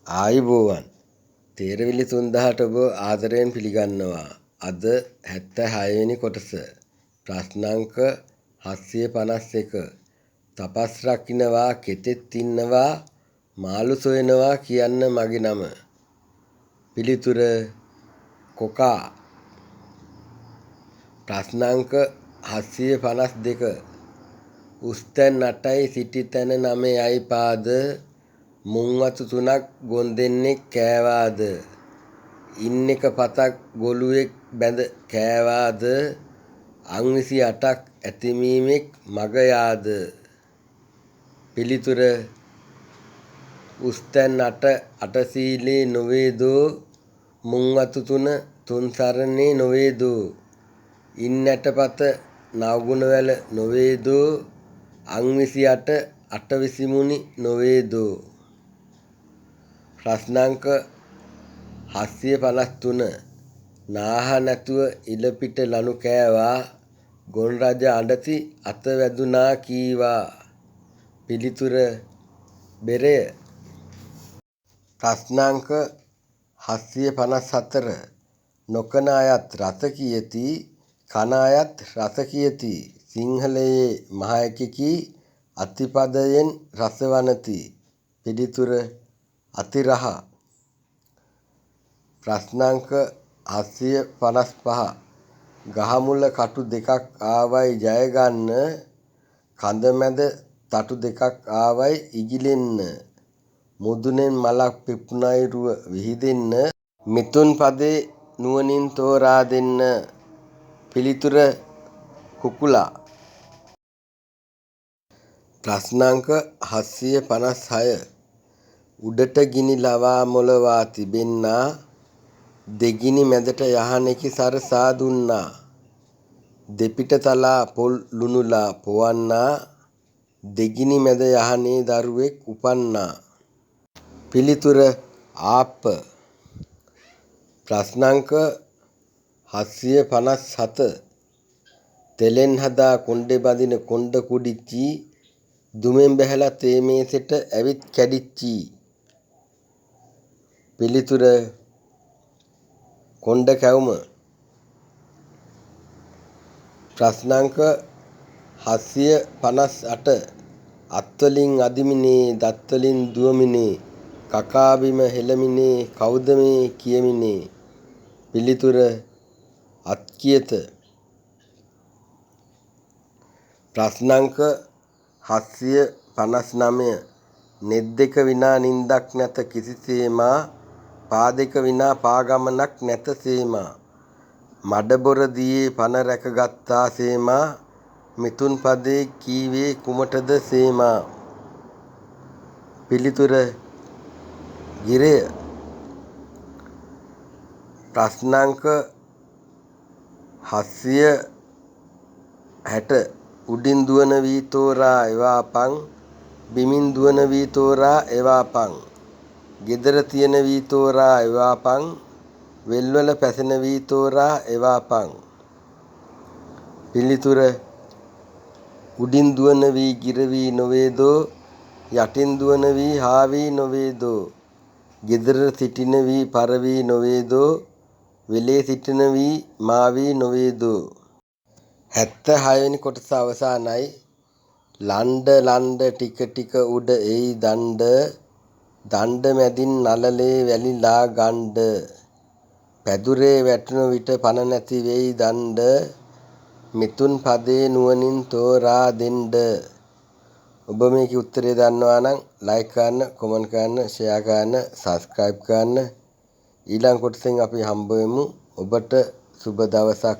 ආයුබෝවන් තේරවිලි 3000ට ඔබ ආදරයෙන් පිළිගන්නවා. අද 76 වෙනි කොටස. ප්‍රශ්නාංක 751. තපස් රකින්නවා කෙතෙත් ඉන්නවා මාළු සොයනවා කියන්න මගේ නම. පිළිතුර කොකා. ප්‍රශ්නාංක 752. උස්තැන් 8යි සිටි තැන 9යි පාද මුං වතු 3ක් ගොන් දෙන්නෙක් කෑවාද ඉන් එක පතක් ගොළුෙක් බැඳ කෑවාද අං 28ක් ඇතිමීමෙක් මග යාද. පිළිතුර උස්තැන් 8 අටසීලේ නොවේදෝ මුං වතු 3 තුන් සරණේ නොවේදෝ ඉන් ඇටපත නවගුණවැල නොවේදෝ අං 28 අට විසිමුනි නොවේදෝ. ප්‍රශ්නාංක 753. නාහ නැතුව ඉලපිට ලනු කෑවා ගොන් රජ අඬති අත වැදුනා කීවා. පිළිතුර බෙරය. ප්‍රශ්නාංක 754. නොකන අයත් රස කියති කන අයත් රස කියති සිංහලයේ මහ එකකි අතිපදයෙන් රස වනති. පිළිතුර අතිරහ. ප්‍රශ්නාංක 755. ගහමුල කටු දෙකක් ආවයි ජය ගන්න කඳ මැද තටු දෙකක් ආවයි ඉගිලෙන්න මුදුනෙන් මලක් පිපුණයි රුව විහිදෙන්න මිතුන් පදේ නුවණින් තෝරා දෙන්න. පිළිතුර කුකුලා. ප්‍රශ්නාංක 756. උඩට ගිනි ලවා මොලවා තිබෙන්නා දෙගිනි මැදට යහනෙකි සරසා දුන්නා දෙපිට තලා පොල් ලුණුලා පොවන්නා දෙගිනි මැද යහනේ දරුවෙක් උපන්නා. පිළිතුර ආප්ප. ප්‍රශ්නාංක 757. තෙලෙන් හදා කොණ්ඩෙ බඳින කොණ්ඩ කුඩිච්චි දුමෙන් බැහැලා තේ මේසෙට ඇවිත් කැඩිච්චි. පිළිතුර කොණ්ඩ කැවුම. ප්‍රශ්නාංක 758. අත්වලින් අදිමිනේ දත්වලින් දුවමිනේ කකා බිම හෙළමිනේ කවුද මේ කියමිනේ. පිළිතුර අත්කියත. ප්‍රශ්නාංක 759. නෙත් දෙක විනා නින්දක් නැත කිසිසේමා පා දෙක විනා පාගමනක් නැත සේමා මඩ බොර දියේ පන රැක ගත්තා සේමා මිතුන් පදේ කීවේ කුමටද සේමා. පිළිතුර ගිරය. ප්‍රශ්නාංක 760. උඩින් දුවන වී තෝරා එවාපන් බිමින් දුවන වී තෝරා එවාපන් ගෙදර තියෙන වී තෝරා එවාපන් වෙල්වල පැසෙන වී තෝරා එවාපන්. පිළිතුර උඩින් දුවන වී ගිරවී නොවේදෝ යටින් දුවන වී හාවී නොවේදෝ ගෙදර සිටින වී පරවී නොවේදෝ වෙලේ සිටින වී මාවී නොවේදෝ. 76 වෙනි කොටස අවසానයි. ලණ්ඩ ලණ්ඩ ටික ටික උඩ එයි දණ්ඩ දණ්ඩ මැදින් නළලේ වැලිලා ගණ්ඩ පැදුරේ වැටුණු විට පන නැති වෙයි දණ්ඩ මිතුන් පදේ නුවණින් තෝරා දෙන්න. ඔබ මේකේ උත්තරේ දන්නවා නම් ලයික් කරන්න, කමෙන්ට් කරන්න, ෂෙයා කරන්න, සබ්ස්ක්‍රයිබ් කරන්න. ඊළඟ කොටසෙන් අපි හම්බ වෙමු. ඔබට සුබ දවසක්.